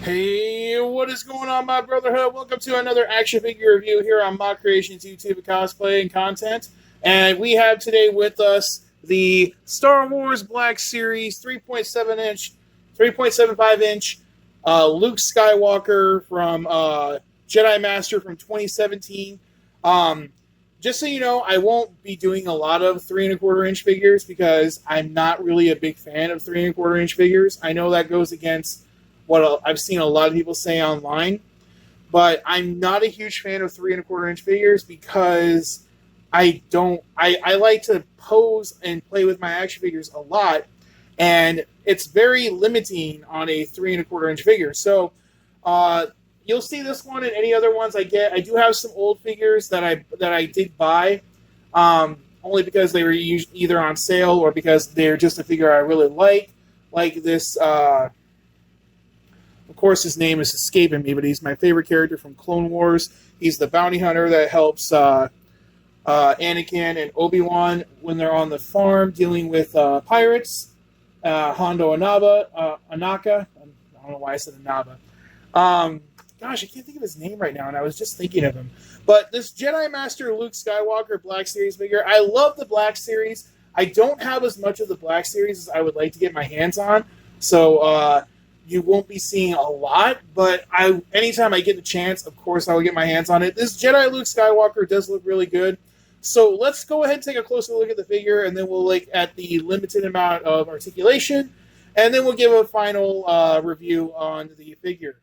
Hey, what is going on, my brotherhood? Welcome to another action figure review here on Mock Creations YouTube and Cosplay and Content. And we have today with us the Star Wars Black Series 3.75 inch Luke Skywalker from Jedi Master from 2017. Just so you know, I won't be doing a lot of 3¼ inch figures because I'm not really a big fan of 3¼ inch figures. I know that goes against what I've seen a lot of people say online, but I'm not a huge fan of 3¼ inch figures because I like to pose and play with my action figures a lot, and it's very limiting on a 3¼ inch figure. So you'll see this one and any other ones I get. I do have some old figures that I did buy, only because they were either on sale or because they're just a figure I really like this. Of course, his name is escaping me, but he's my favorite character from Clone Wars. He's the bounty hunter that helps Anakin and Obi-Wan when they're on the farm dealing with pirates. Hondo Anaka. I don't know why I said Anaba. Gosh, I can't think of his name right now, and I was just thinking of him. But this Jedi Master Luke Skywalker Black Series figure, I love the Black Series. I don't have as much of the Black Series as I would like to get my hands on, so you won't be seeing a lot, but anytime I get the chance, of course, I will get my hands on it. This Jedi Luke Skywalker does look really good. So let's go ahead and take a closer look at the figure, and then we'll look at the limited amount of articulation, and then we'll give a final review on the figure.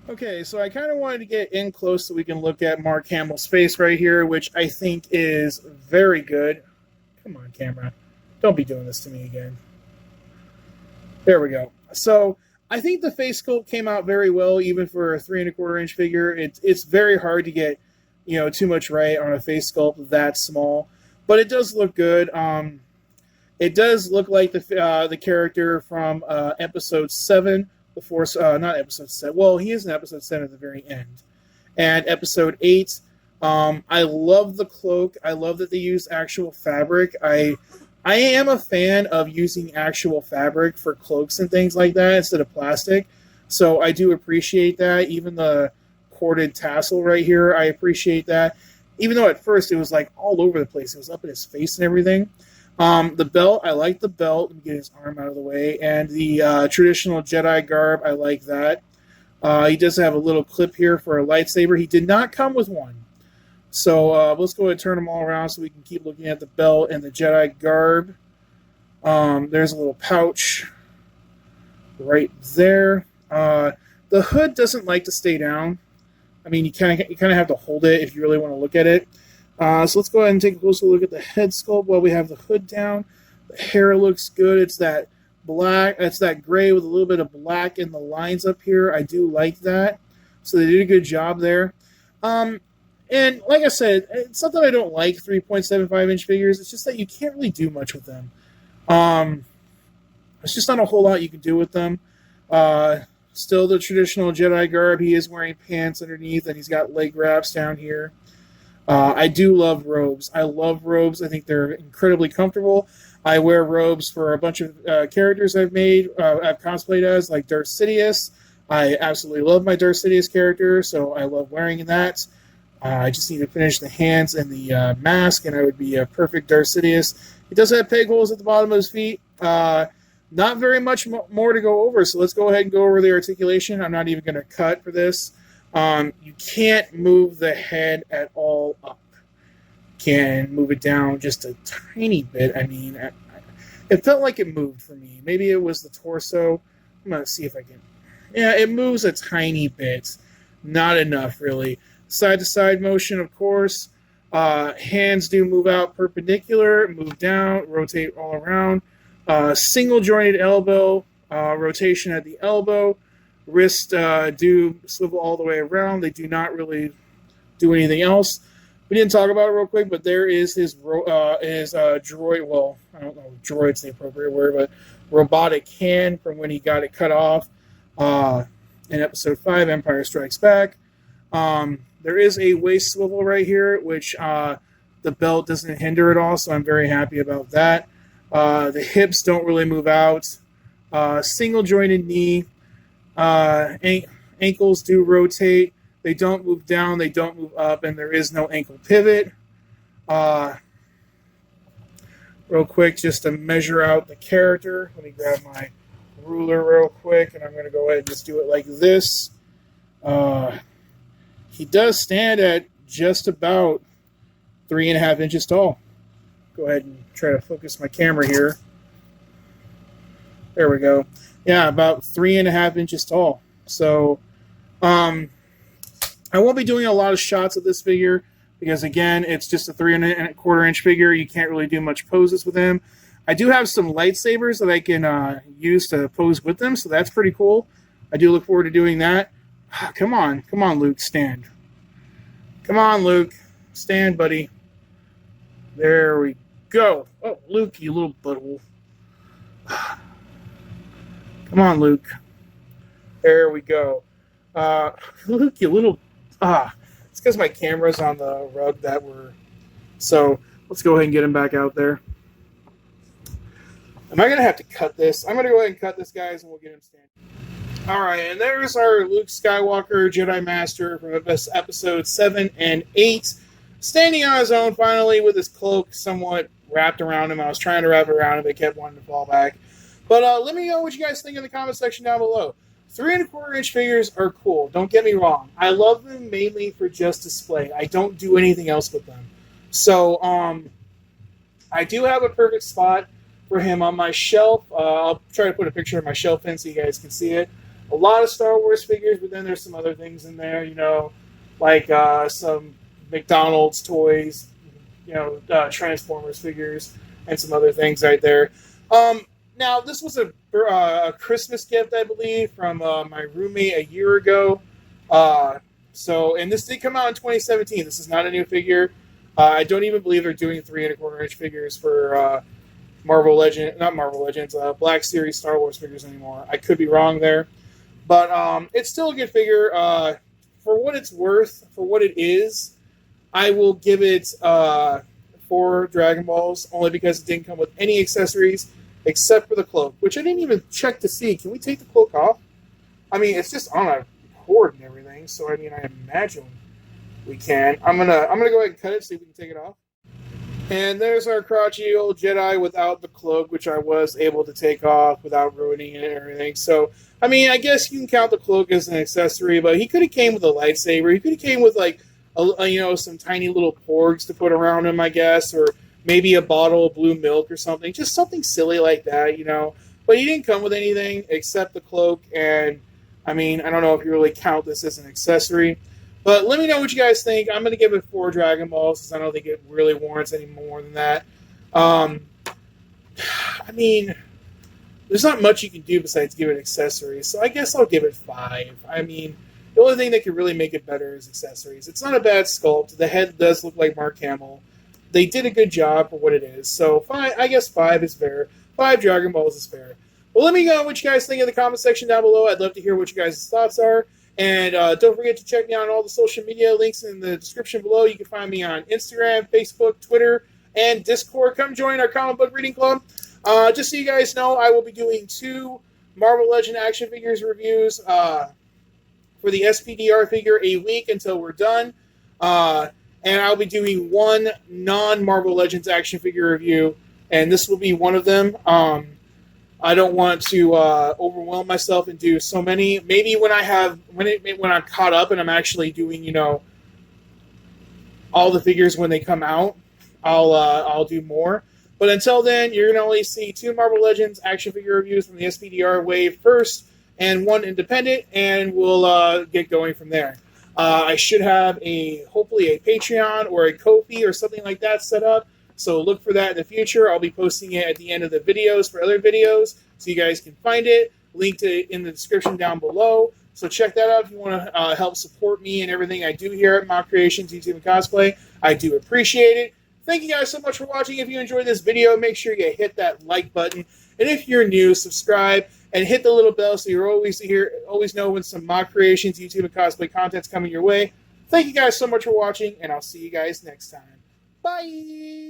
Okay, so I kind of wanted to get in close so we can look at Mark Hamill's face right here, which I think is very good. Come on, camera. Don't be doing this to me again. There we go. So I think the face sculpt came out very well, even for a 3¼ inch figure. It's very hard to get, too much right on a face sculpt that small, but it does look good. It does look like the character from Episode 7, the Force. Not Episode 7. Well, he is in Episode 7 at the very end, and Episode 8. I love the cloak. I love that they use actual fabric. I am a fan of using actual fabric for cloaks and things like that instead of plastic. So I do appreciate that. Even the corded tassel right here, I appreciate that. Even though at first it was like all over the place. It was up in his face and everything. The belt, I like the belt. Let me get his arm out of the way. And the traditional Jedi garb, I like that. He does have a little clip here for a lightsaber. He did not come with one. So let's go ahead and turn them all around so we can keep looking at the belt and the Jedi garb. There's a little pouch right there. The hood doesn't like to stay down. I mean, you kind of have to hold it if you really want to look at it. So let's go ahead and take a closer look at the head sculpt while we have the hood down. The hair looks good. It's that black. It's that gray with a little bit of black in the lines up here. I do like that. So they did a good job there. And like I said, it's not that I don't like 3.75 inch figures. It's just that you can't really do much with them. It's just not a whole lot you can do with them. Still the traditional Jedi garb. He is wearing pants underneath, and he's got leg wraps down here. I do love robes. I love robes. I think they're incredibly comfortable. I wear robes for a bunch of characters I've cosplayed as, like Darth Sidious. I absolutely love my Darth Sidious character, so I love wearing that. I just need to finish the hands and the mask, and I would be a perfect Darth Sidious. He does have peg holes at the bottom of his feet. Not very much more to go over, so let's go ahead and go over the articulation. I'm not even going to cut for this. You can't move the head at all up. Can move it down just a tiny bit. I mean, it felt like it moved for me. Maybe it was the torso. I'm going to see if I can. Yeah, it moves a tiny bit. Not enough, really. Side-to-side motion, of course. Hands do move out perpendicular, move down, rotate all around. Single-jointed elbow, rotation at the elbow. Wrists do swivel all the way around. They do not really do anything else. We didn't talk about it real quick, but there is his droid. Well, I don't know if droid's the appropriate word, but robotic hand from when he got it cut off in Episode 5, Empire Strikes Back. There is a waist swivel right here, which the belt doesn't hinder at all, so I'm very happy about that. The hips don't really move out. Single jointed knee. ankles do rotate. They don't move down, they don't move up, and there is no ankle pivot. Real quick, just to measure out the character, let me grab my ruler real quick, and I'm going to go ahead and just do it like this. He does stand at just about 3.5 inches tall. Go ahead and try to focus my camera here. There we go. Yeah, about 3.5 inches tall. So, I won't be doing a lot of shots of this figure because, again, it's just a 3.25 inch figure. You can't really do much poses with him. I do have some lightsabers that I can use to pose with them, so that's pretty cool. I do look forward to doing that. Come on, Luke, stand. Come on, Luke, stand, buddy. There we go. Oh, Luke, you little butthole. Come on, Luke. There we go. Luke, you little... it's because my camera's on the rug that we're... So, let's go ahead and get him back out there. Am I going to have to cut this? I'm going to go ahead and cut this, guys, and we'll get him standing. Alright, and there's our Luke Skywalker Jedi Master from episode 7 and 8. Standing on his own, finally, with his cloak somewhat wrapped around him. I was trying to wrap it around him, but it kept wanting to fall back. But let me know what you guys think in the comment section down below. 3.25 inch figures are cool, don't get me wrong. I love them mainly for just display. I don't do anything else with them. So, I do have a perfect spot for him on my shelf. I'll try to put a picture of my shelf in so you guys can see it. A lot of Star Wars figures, but then there's some other things in there, you know, like some McDonald's toys, you know, Transformers figures, and some other things right there. Now, this was a Christmas gift, I believe, from my roommate a year ago. And this did come out in 2017. This is not a new figure. I don't even believe they're doing 3.25 inch figures for Black Series Star Wars figures anymore. I could be wrong there. But it's still a good figure. For what it's worth, for what it is, I will give it 4 Dragon Balls, only because it didn't come with any accessories except for the cloak, which I didn't even check to see. Can we take the cloak off? I mean, it's just on a cord and everything, so I mean, I imagine we can. I'm gonna go ahead and cut it, see if we can take it off. And there's our crotchety old Jedi without the cloak, which I was able to take off without ruining it and everything. So, I mean, I guess you can count the cloak as an accessory, but he could have came with a lightsaber. He could have came with, like, some tiny little porgs to put around him, I guess, or maybe a bottle of blue milk or something. Just something silly like that, you know. But he didn't come with anything except the cloak, and, I mean, I don't know if you really count this as an accessory. But let me know what you guys think. I'm going to give it 4 Dragon Balls, because I don't think it really warrants any more than that. I mean, there's not much you can do besides give it accessories, so I guess I'll give it 5. I mean, the only thing that could really make it better is accessories. It's not a bad sculpt. The head does look like Mark Hamill. They did a good job for what it is. So 5, I guess 5 is fair. 5 Dragon Balls is fair. Well, let me know what you guys think in the comment section down below. I'd love to hear what you guys' thoughts are. And don't forget to check me out on all the social media links in the description below. You can find me on Instagram, Facebook, Twitter, and Discord. Come join our comic book reading club. Just so you guys know, I will be doing 2 Marvel Legend action figures reviews for the SPDR figure a week until we're done. And I'll be doing 1 non-Marvel Legends action figure review, and this will be one of them. I don't want to overwhelm myself and do so many. Maybe when I'm caught up and I'm actually doing, you know, all the figures when they come out, I'll do more. But until then, you're going to only see 2 Marvel Legends action figure reviews from the SPDR wave first, and 1 independent, and we'll get going from there. I should have hopefully a Patreon or a Ko-fi or something like that set up. So look for that in the future. I'll be posting it at the end of the videos for other videos, so you guys can find it. Linked in the description down below. So check that out if you want to help support me and everything I do here at Moch Creations, YouTube, and Cosplay. I do appreciate it. Thank you guys so much for watching. If you enjoyed this video, make sure you hit that like button. And if you're new, subscribe and hit the little bell so you're always know when some Moch Creations, YouTube, and Cosplay content's coming your way. Thank you guys so much for watching, and I'll see you guys next time. Bye!